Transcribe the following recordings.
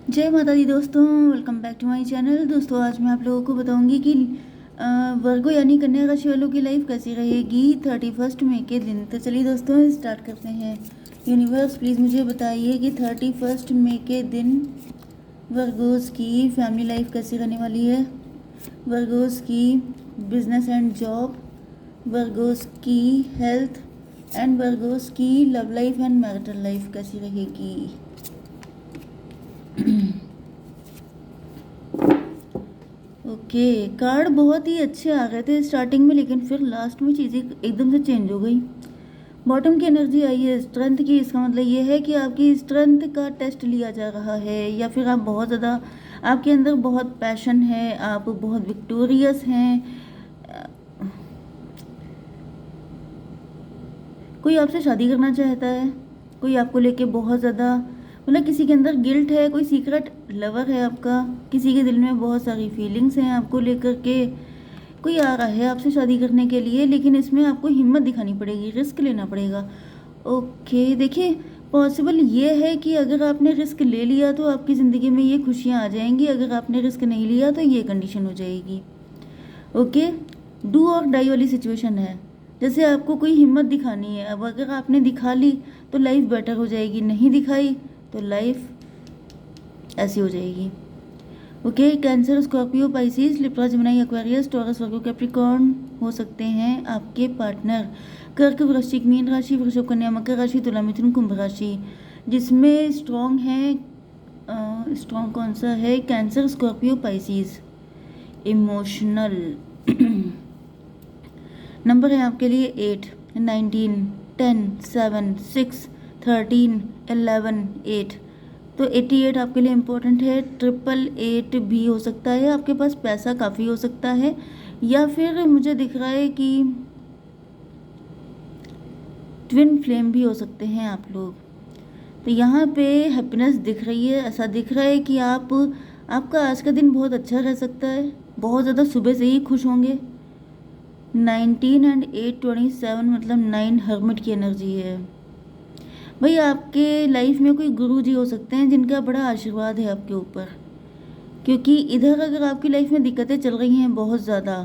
जय माता दी दोस्तों, welcome back to my channel. दोस्तों आज मैं आप लोगों को बताऊंगी कि वर्गो यानी कन्या राशि वालों की लाइफ कैसी रहेगी 31 मई के दिन। तो चलिए दोस्तों स्टार्ट करते हैं। यूनिवर्स प्लीज़ मुझे बताइए कि 31 मई के दिन वर्गोस की फैमिली लाइफ कैसी रहने वाली है, वर्गोस की बिजनेस एंड जॉब, वर्गोस की हेल्थ एंड वर्गोस की love life and marital life कैसी रहेगी। ओके, कार्ड बहुत ही अच्छे आ गए थे स्टार्टिंग में, लेकिन फिर लास्ट में चीज़ें एकदम से चेंज हो गई। बॉटम की एनर्जी आई है स्ट्रेंथ की। इसका मतलब ये है कि आपकी स्ट्रेंथ का टेस्ट लिया जा रहा है, या फिर आप बहुत ज़्यादा, आपके अंदर बहुत पैशन है, आप बहुत विक्टोरियस हैं। कोई आपसे शादी करना चाहता है, कोई आपको लेके बहुत ज़्यादा, मतलब किसी के अंदर गिल्ट है, कोई सीक्रेट लवर है आपका, किसी के दिल में बहुत सारी फीलिंग्स हैं आपको लेकर के। कोई आ रहा है आपसे शादी करने के लिए, लेकिन इसमें आपको हिम्मत दिखानी पड़ेगी, रिस्क लेना पड़ेगा। ओके, देखिए पॉसिबल ये है कि अगर आपने रिस्क ले लिया तो आपकी ज़िंदगी में ये खुशियाँ आ जाएंगी, अगर आपने रिस्क नहीं लिया तो ये कंडीशन हो जाएगी। ओके, डू और डाई वाली सिचुएशन है। जैसे आपको कोई हिम्मत दिखानी है, अब अगर आपने दिखा ली तो लाइफ बेटर हो जाएगी, नहीं दिखाई तो लाइफ ऐसी हो जाएगी। Okay, Cancer, Scorpio, Pisces, Libra, Gemini, Aquarius, Taurus, Virgo, Capricorn हो सकते हैं आपके पार्टनर। कर्क, वृश्चिक, मीन राशि, वृषभ, कन्या, मकर राशि, तुला, मिथुन, कुंभ राशि। जिसमें स्ट्रॉन्ग है, स्ट्रॉन्ग कौन सा है? Cancer, Scorpio, Pisces. Emotional number है आपके लिए 8, 19, 10, 7, 6, 13, 11, 8। तो 88 आपके लिए इम्पोर्टेंट है। 888 भी हो सकता है, आपके पास पैसा काफ़ी हो सकता है, या फिर मुझे दिख रहा है कि ट्विन फ्लेम भी हो सकते हैं आप लोग। तो यहाँ पे हैप्पीनेस दिख रही है, ऐसा दिख रहा है कि आपका आज का दिन बहुत अच्छा रह सकता है, बहुत ज़्यादा सुबह से ही खुश होंगे। 19 एंड 8, 27 मतलब 9 हर्मिट की एनर्जी है। भाई आपके लाइफ में कोई गुरु जी हो सकते हैं जिनका बड़ा आशीर्वाद है आपके ऊपर, क्योंकि इधर अगर आपकी लाइफ में दिक्कतें चल रही हैं बहुत ज़्यादा,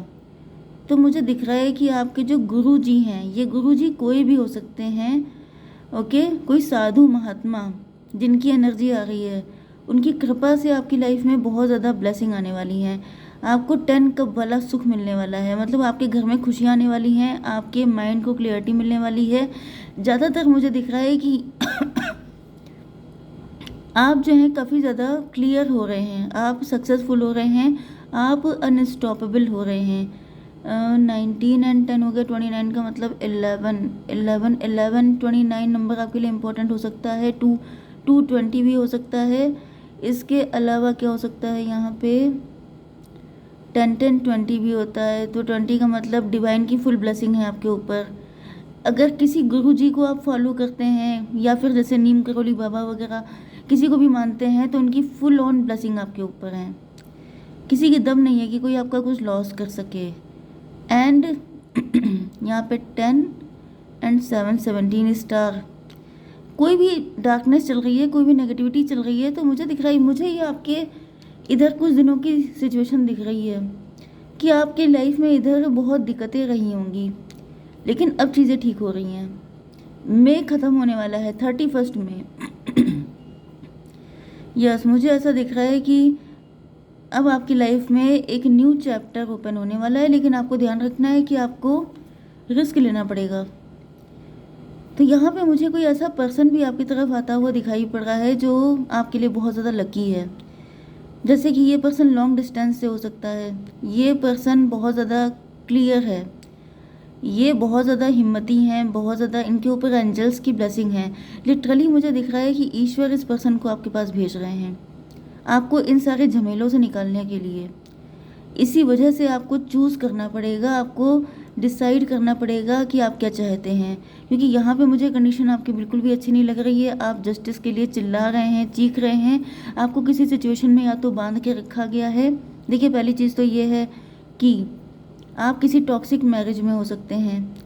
तो मुझे दिख रहा है कि आपके जो गुरु जी हैं, ये गुरु जी कोई भी हो सकते हैं। ओके, कोई साधु महात्मा जिनकी एनर्जी आ रही है, उनकी कृपा से आपकी लाइफ में बहुत ज़्यादा ब्लेसिंग आने वाली हैं। आपको 10 कप वाला सुख मिलने वाला है, मतलब आपके घर में खुशियाँ आने वाली हैं, आपके माइंड को क्लियरिटी मिलने वाली है। ज़्यादातर मुझे दिख रहा है कि आप जो हैं काफ़ी ज़्यादा क्लियर हो रहे हैं, आप सक्सेसफुल हो रहे हैं, आप अनस्टॉपेबल हो रहे हैं। 19 एंड 10 हो गया, 29 का मतलब 11, 29 नंबर आपके लिए इम्पोर्टेंट हो सकता है। 220 भी हो सकता है। इसके अलावा क्या हो सकता है यहाँ पे? 10, 20 भी होता है, तो 20 का मतलब डिवाइन की फुल ब्लेसिंग है आपके ऊपर। अगर किसी गुरु जी को आप फॉलो करते हैं, या फिर जैसे नीम करोली बाबा वगैरह किसी को भी मानते हैं, तो उनकी फुल ऑन ब्लेसिंग आपके ऊपर है। किसी की दम नहीं है कि कोई आपका कुछ लॉस कर सके। एंड यहाँ पे 10 एंड 7, 17 स्टार। कोई भी डार्कनेस चल रही है, कोई भी नेगेटिविटी चल रही है, तो मुझे दिख रहा है, मुझे ये आपके इधर कुछ दिनों की सिचुएशन दिख रही है कि आपके लाइफ में इधर बहुत दिक्कतें रही होंगी, लेकिन अब चीज़ें ठीक हो रही हैं। मई ख़त्म होने वाला है 31 में। यस, मुझे ऐसा दिख रहा है कि अब आपकी लाइफ में एक न्यू चैप्टर ओपन होने वाला है, लेकिन आपको ध्यान रखना है कि आपको रिस्क लेना पड़ेगा। तो यहाँ पे मुझे कोई ऐसा पर्सन भी आपकी तरफ आता हुआ दिखाई पड़ रहा है जो आपके लिए बहुत ज़्यादा लकी है। जैसे कि ये पर्सन लॉन्ग डिस्टेंस से हो सकता है, ये पर्सन बहुत ज़्यादा क्लियर है, ये बहुत ज़्यादा हिम्मती हैं, बहुत ज़्यादा इनके ऊपर एंजल्स की ब्लेसिंग है। लिटरली मुझे दिख रहा है कि ईश्वर इस पर्सन को आपके पास भेज रहे हैं, आपको इन सारे झमेलों से निकालने के लिए। इसी वजह से आपको चूज़ करना पड़ेगा, आपको डिसाइड करना पड़ेगा कि आप क्या चाहते हैं, क्योंकि यहाँ पे मुझे कंडीशन आपकी बिल्कुल भी अच्छी नहीं लग रही है। आप जस्टिस के लिए चिल्ला रहे हैं, चीख रहे हैं, आपको किसी सिचुएशन में या तो बांध के रखा गया है। देखिए, पहली चीज़ तो ये है कि आप किसी टॉक्सिक मैरिज में हो सकते हैं,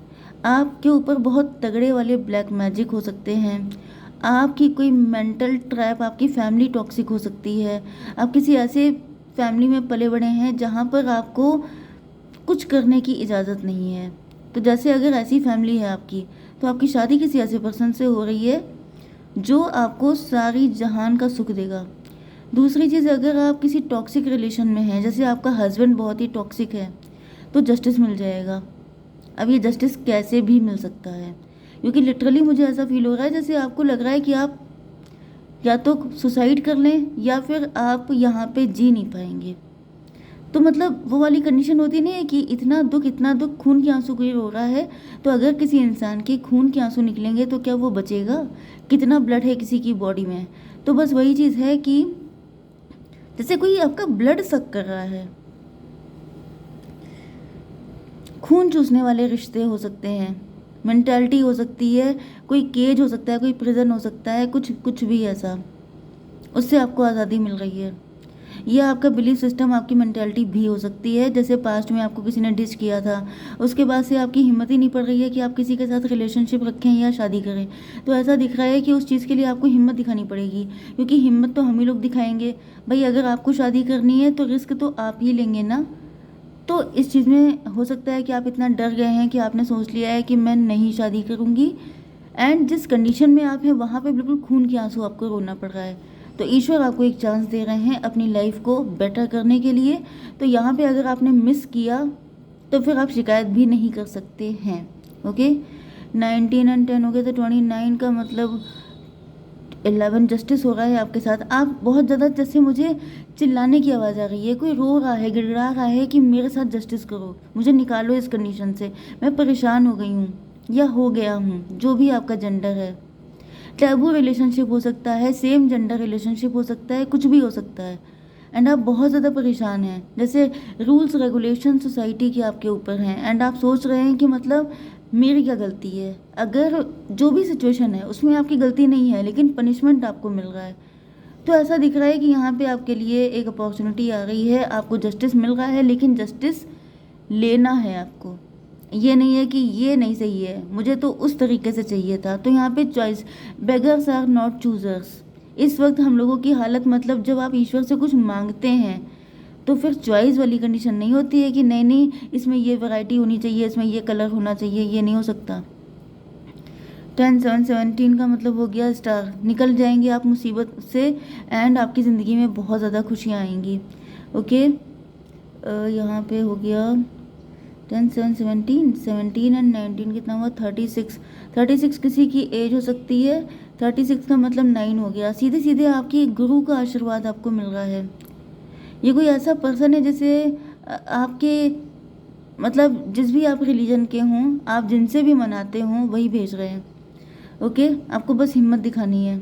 आपके ऊपर बहुत तगड़े वाले ब्लैक मैजिक हो सकते हैं, आपकी कोई मेंटल ट्रैप, आपकी फैमिली टॉक्सिक हो सकती है। आप किसी ऐसे फैमिली में पले बड़े हैं जहाँ पर आपको कुछ करने की इजाज़त नहीं है। तो जैसे अगर ऐसी फैमिली है आपकी, तो आपकी शादी किसी ऐसे पर्सन से हो रही है जो आपको सारी जहान का सुख देगा। दूसरी चीज़, अगर आप किसी टॉक्सिक रिलेशन में हैं, जैसे आपका हस्बैंड बहुत ही टॉक्सिक है, तो जस्टिस मिल जाएगा। अब ये जस्टिस कैसे भी मिल सकता है, क्योंकि लिटरली मुझे ऐसा फील हो रहा है जैसे आपको लग रहा है कि आप या तो सुसाइड कर लें या फिर आप यहाँ पे जी नहीं पाएंगे। तो मतलब वो वाली कंडीशन होती नहीं है कि इतना दुख खून के आंसू की हो रहा है, तो अगर किसी इंसान के खून के आंसू निकलेंगे तो क्या वो बचेगा? कितना ब्लड है किसी की बॉडी में। तो बस वही चीज़ है कि जैसे कोई आपका ब्लड सक कर रहा है। खून चूसने वाले रिश्ते हो सकते हैं, मेंटालिटी हो सकती है, कोई केज हो सकता है, कोई प्रिजन हो सकता है, कुछ कुछ भी ऐसा, उससे आपको आज़ादी मिल रही है। यह आपका बिलीफ सिस्टम, आपकी मेंटालिटी भी हो सकती है। जैसे पास्ट में आपको किसी ने डिच किया था, उसके बाद से आपकी हिम्मत ही नहीं पड़ रही है कि आप किसी के साथ रिलेशनशिप रखें या शादी करें। तो ऐसा दिख रहा है कि उस चीज़ के लिए आपको हिम्मत दिखानी पड़ेगी, क्योंकि हिम्मत तो हम ही लोग दिखाएंगे। भाई अगर आपको शादी करनी है तो रिस्क तो आप ही लेंगे ना। तो इस चीज़ में हो सकता है कि आप इतना डर गए हैं कि आपने सोच लिया है कि मैं नहीं शादी करूँगी, एंड जिस कंडीशन में आप हैं वहाँ पे बिल्कुल खून के आंसू आपको रोना पड़ रहा है। तो ईश्वर आपको एक चांस दे रहे हैं अपनी लाइफ को बेटर करने के लिए। तो यहाँ पे अगर आपने मिस किया तो फिर आप शिकायत भी नहीं कर सकते हैं। ओके, 19 एंड 10 हो गए, तो 29 का मतलब 11 जस्टिस हो रहा है आपके साथ। आप बहुत ज़्यादा, जैसे मुझे चिल्लाने की आवाज़ आ रही है, कोई रो रहा है, गिड़गिड़ा रहा है कि मेरे साथ जस्टिस करो, मुझे निकालो इस कंडीशन से, मैं परेशान हो गई हूँ या हो गया हूँ। जो भी आपका जेंडर है, टैबू रिलेशनशिप हो सकता है, सेम जेंडर रिलेशनशिप हो सकता है, कुछ भी हो सकता है, एंड आप बहुत ज़्यादा परेशान हैं। जैसे रूल्स रेगुलेशन सोसाइटी के आपके ऊपर हैं, एंड आप सोच रहे हैं कि मतलब मेरी क्या गलती है। अगर जो भी सिचुएशन है उसमें आपकी गलती नहीं है, लेकिन पनिशमेंट आपको मिल रहा है। तो ऐसा दिख रहा है कि यहाँ पे आपके लिए एक अपॉर्चुनिटी आ रही है, आपको जस्टिस मिल रहा है, लेकिन जस्टिस लेना है आपको। ये नहीं है कि ये नहीं सही है, मुझे तो उस तरीके से चाहिए था। तो यहाँ पे choice, beggars are not choosers. इस वक्त हम लोगों की हालत, मतलब जब आप ईश्वर से कुछ मांगते हैं तो फिर चॉइस वाली कंडीशन नहीं होती है कि नहीं नहीं इसमें ये वैरायटी होनी चाहिए, इसमें ये कलर होना चाहिए, ये नहीं हो सकता। 10 7 17 का मतलब हो गया स्टार। निकल जाएंगे आप मुसीबत से, एंड आपकी ज़िंदगी में बहुत ज़्यादा खुशियाँ आएंगी। ओके, यहाँ पे हो गया 10 7 17 17 एंड 19 कितना हुआ 36। 36 किसी की एज हो सकती है। 36 का मतलब 9 हो गया। सीधे सीधे आपकी गुरु का आशीर्वाद आपको मिल रहा है। ये कोई ऐसा पर्सन है जैसे आपके, मतलब जिस भी आप रिलीजन के हों, आप जिनसे भी मनाते हों, वही भेज रहे हैं। ओके, आपको बस हिम्मत दिखानी है।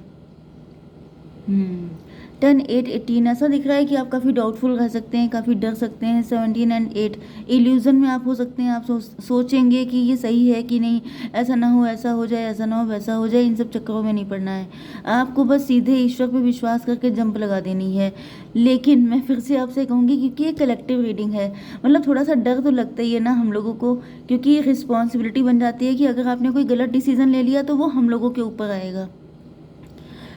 10 8 18 ऐसा दिख रहा है कि आप काफ़ी डाउटफुल रह सकते हैं, काफ़ी डर सकते हैं। 17 एंड 8 इल्यूजन में आप हो सकते हैं। आप सोचेंगे कि ये सही है कि नहीं, ऐसा ना हो ऐसा हो जाए, ऐसा ना हो वैसा हो जाए। इन सब चक्करों में नहीं पड़ना है, आपको बस सीधे ईश्वर पे विश्वास करके जंप लगा देनी है। लेकिन मैं फिर से आपसे कहूँगी, क्योंकि ये कलेक्टिव रीडिंग है, मतलब थोड़ा सा डर तो लगता ही है ना हम लोगों को, क्योंकि ये रिस्पॉन्सिबिलिटी बन जाती है कि अगर आपने कोई गलत डिसीजन ले लिया तो वो हम लोगों के ऊपर आएगा।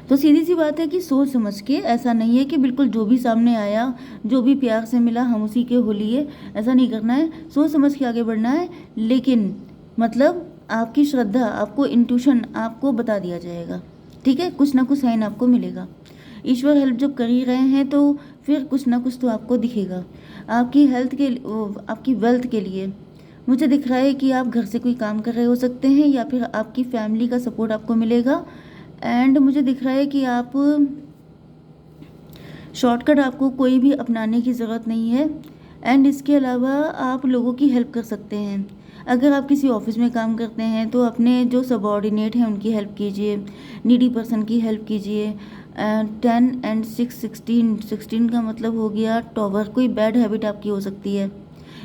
तो सीधी सी बात है कि सोच समझ के, ऐसा नहीं है कि बिल्कुल जो भी सामने आया, जो भी प्यार से मिला हम उसी के हो लिए, ऐसा नहीं करना है। सोच समझ के आगे बढ़ना है, लेकिन मतलब आपकी श्रद्धा, आपको इंट्यूशन आपको बता दिया जाएगा। ठीक है, कुछ ना कुछ साइन आपको मिलेगा। ईश्वर हेल्प जब कर ही रहे हैं तो फिर कुछ ना कुछ तो आपको दिखेगा। आपकी हेल्थ के, आपकी वेल्थ के लिए मुझे दिख रहा है कि आप घर से कोई काम कर रहे हो सकते हैं, या फिर आपकी फैमिली का सपोर्ट आपको मिलेगा। एंड मुझे दिख रहा है कि आप, शॉर्टकट आपको कोई भी अपनाने की ज़रूरत नहीं है। एंड इसके अलावा आप लोगों की हेल्प कर सकते हैं। अगर आप किसी ऑफिस में काम करते हैं तो अपने जो सबॉर्डिनेट हैं उनकी हेल्प कीजिए, नीडी पर्सन की हेल्प कीजिए। 10 एंड 6 16 का मतलब हो गया टॉवर। कोई बैड हैबिट आपकी हो सकती है,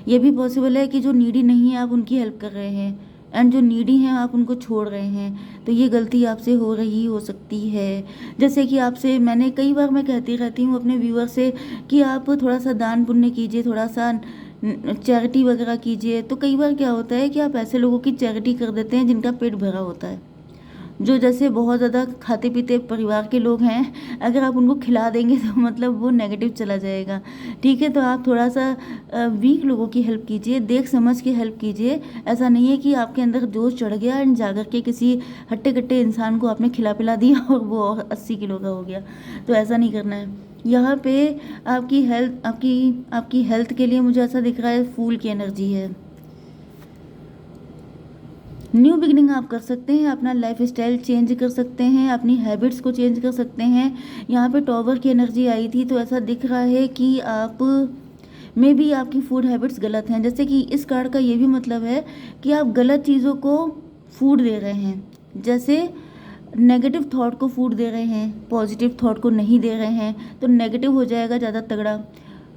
ये भी पॉसिबल है कि जो नीडी नहीं है आप उनकी हेल्प कर रहे हैं, एंड जो नीडी हैं आप उनको छोड़ रहे हैं। तो ये गलती आपसे हो सकती है। जैसे कि आपसे मैंने कई बार, मैं कहती रहती हूँ अपने व्यूअर से कि आप थोड़ा सा दान पुण्य कीजिए, थोड़ा सा चैरिटी वगैरह कीजिए। तो कई बार क्या होता है कि आप ऐसे लोगों की चैरिटी कर देते हैं जिनका पेट भरा होता है, जो जैसे बहुत ज़्यादा खाते पीते परिवार के लोग हैं, अगर आप उनको खिला देंगे तो मतलब वो नेगेटिव चला जाएगा। ठीक है, तो आप थोड़ा सा वीक लोगों की हेल्प कीजिए, देख समझ के हेल्प कीजिए। ऐसा नहीं है कि आपके अंदर जोश चढ़ गया एंड जाकर के किसी हट्टे कट्टे इंसान को आपने खिला पिला दिया और वो 80 किलो का हो गया, तो ऐसा नहीं करना है। यहाँ पे आपकी हेल्थ के लिए मुझे ऐसा दिख रहा है फूल की एनर्जी है। न्यू बिगनिंग आप कर सकते हैं, अपना लाइफ स्टाइल चेंज कर सकते हैं, अपनी हैबिट्स को चेंज कर सकते हैं। यहाँ पे टॉवर की एनर्जी आई थी, तो ऐसा दिख रहा है कि आप में भी आपकी फूड हैबिट्स गलत हैं। जैसे कि इस कार्ड का ये भी मतलब है कि आप गलत चीज़ों को फूड दे रहे हैं, जैसे नेगेटिव थॉट को फूड दे रहे हैं, पॉजिटिव थॉट को नहीं दे रहे हैं, तो नेगेटिव हो जाएगा ज़्यादा तगड़ा,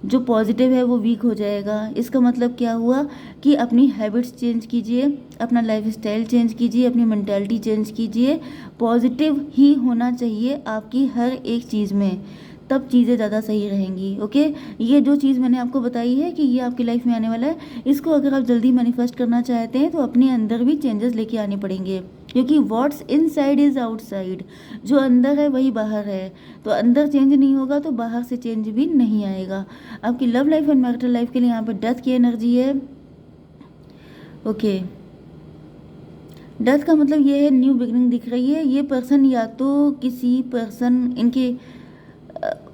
जो पॉजिटिव है वो वीक हो जाएगा। इसका मतलब क्या हुआ कि अपनी हैबिट्स चेंज कीजिए, अपना लाइफ स्टाइल चेंज कीजिए, अपनी मेंटालिटी चेंज कीजिए। पॉजिटिव ही होना चाहिए आपकी हर एक चीज़ में, तब चीज़ें ज़्यादा सही रहेंगी। ओके, ये जो चीज़ मैंने आपको बताई है कि ये आपकी लाइफ में आने वाला है, इसको अगर आप जल्दी मैनिफेस्ट करना चाहते हैं तो अपने अंदर भी चेंजेस लेके आने पड़ेंगे, क्योंकि व्हाट्स इनसाइड इज़ आउटसाइड। जो अंदर है वही बाहर है, तो अंदर चेंज नहीं होगा तो बाहर से चेंज भी नहीं आएगा। आपकी love life and marital life के लिए यहाँ पर डेथ की एनर्जी है। ओके, डेथ का मतलब ये है न्यू बिगनिंग दिख रही है। ये पर्सन या तो किसी पर्सन इनके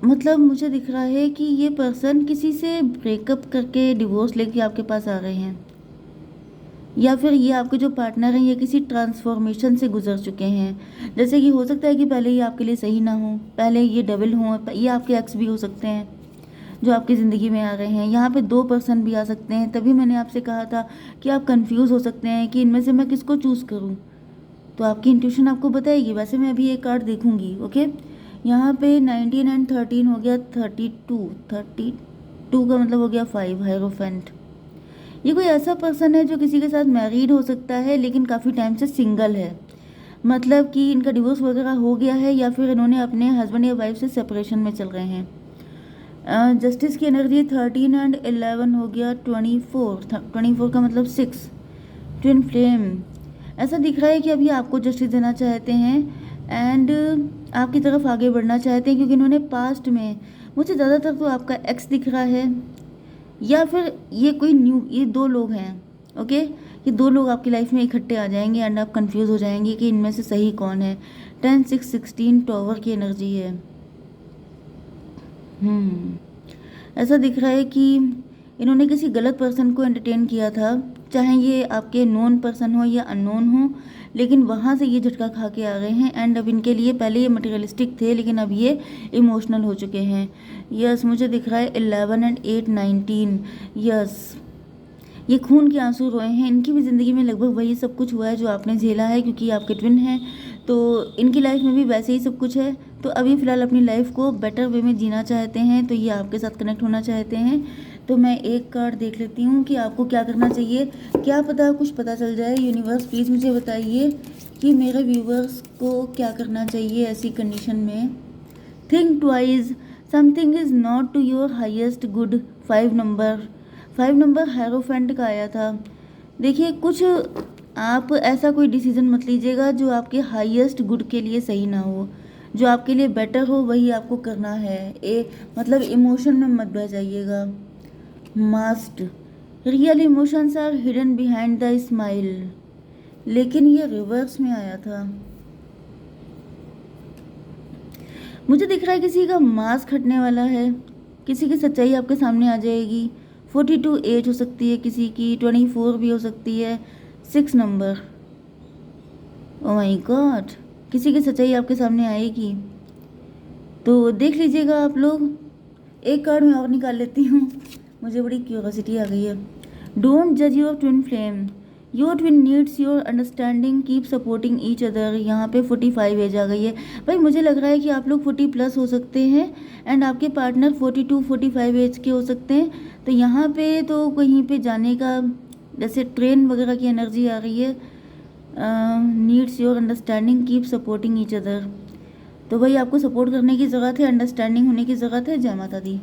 मतलब मुझे दिख रहा है कि ये पर्सन किसी से ब्रेकअप करके डिवोर्स लेके आपके पास आ रहे हैं, या फिर ये आपके जो पार्टनर हैं ये किसी ट्रांसफॉर्मेशन से गुजर चुके हैं। जैसे कि हो सकता है कि पहले ये आपके लिए सही ना हो, पहले ये डबल हों, ये आपके एक्स भी हो सकते हैं जो आपकी ज़िंदगी में आ रहे हैं। यहाँ पे 2 पर्सन भी आ सकते हैं, तभी मैंने आपसे कहा था कि आप कंफ्यूज हो सकते हैं कि इनमें से मैं किसको चूज़ करूँ, तो आपकी इंट्यूशन आपको बताएगी। वैसे मैं अभी एक कार्ड देखूंगी। ओके, यहाँ पे 19 एंड 13 हो गया 32 का मतलब हो गया 5 हायरोफेंट। ये कोई ऐसा पर्सन है जो किसी के साथ मैरिड हो सकता है लेकिन काफ़ी टाइम से सिंगल है, मतलब कि इनका डिवोर्स वगैरह हो गया है या फिर इन्होंने अपने हस्बैंड या वाइफ से सेपरेशन में चल रहे हैं। जस्टिस की एनर्जी 13 एंड 11 हो गया 24 का मतलब 6 ट्विन फ्लेम। ऐसा दिख रहा है कि अभी आपको जस्टिस देना चाहते हैं एंड आपकी तरफ आगे बढ़ना चाहते हैं, क्योंकि इन्होंने पास्ट में मुझे ज़्यादातर तो आपका एक्स दिख रहा है, या फिर ये कोई ये 2 लोग हैं। ओके, ये 2 लोग आपकी लाइफ में इकट्ठे आ जाएंगे एंड आप कंफ्यूज हो जाएंगे कि इनमें से सही कौन है। 10 6 16 टॉवर की एनर्जी है। ऐसा दिख रहा है कि इन्होंने किसी गलत पर्सन को एंटरटेन किया था, चाहे ये आपके नोन पर्सन हो या अननोन हो, लेकिन वहाँ से ये झटका खा के आ गए हैं एंड अब इनके लिए पहले ये मटेरियलिस्टिक थे लेकिन अब ये इमोशनल हो चुके हैं। यस, मुझे दिख रहा है 11 एंड 8 19। यस, ये खून के आंसू रोए हैं। इनकी भी ज़िंदगी में लगभग वही सब कुछ हुआ है जो आपने झेला है, क्योंकि आपके ट्विन हैं, तो इनकी लाइफ में भी वैसे ही सब कुछ है। तो अभी फ़िलहाल अपनी लाइफ को बेटर वे में जीना चाहते हैं, तो ये आपके साथ कनेक्ट होना चाहते हैं। तो मैं एक कार्ड देख लेती हूँ कि आपको क्या करना चाहिए, क्या पता कुछ पता चल जाए। यूनिवर्स प्लीज़ मुझे बताइए कि मेरे व्यूवर्स को क्या करना चाहिए ऐसी कंडीशन में। Think twice, something is not to your highest good. 5 number hierophant का आया था। देखिए, कुछ आप ऐसा कोई डिसीजन मत लीजिएगा जो आपके हाईएस्ट गुड के लिए सही ना हो, जो आपके लिए बेटर हो वही आपको करना है। मतलब इमोशन में मत बह जाइएगा। मास्ट, real emotions are hidden behind the smile, लेकिन ये रिवर्स में आया था। मुझे दिख रहा है किसी का मास्क हटने वाला है, किसी की सच्चाई आपके सामने आ जाएगी। 42 एज हो सकती है किसी की, 24 भी हो सकती है। 6 नंबर, ओह माय गॉड, किसी की सच्चाई आपके सामने आएगी, तो देख लीजिएगा आप लोग। एक कार्ड मैं और निकाल लेती हूँ, मुझे बड़ी क्यूरोसिटी आ गई है। डोंट जज your twin flame, your twin needs your understanding, keep supporting each other. यहाँ पे 45 एज आ गई है। भाई मुझे लग रहा है कि आप लोग 40+ हो सकते हैं एंड आपके पार्टनर 42-45 एज के हो सकते हैं। तो यहाँ पे तो कहीं पे जाने का, जैसे ट्रेन वगैरह की एनर्जी आ रही है। Needs your understanding, keep supporting each other. तो भाई आपको सपोर्ट करने की ज़रूरत है, अंडरस्टैंडिंग होने की ज़रूरत है। जय माता दी।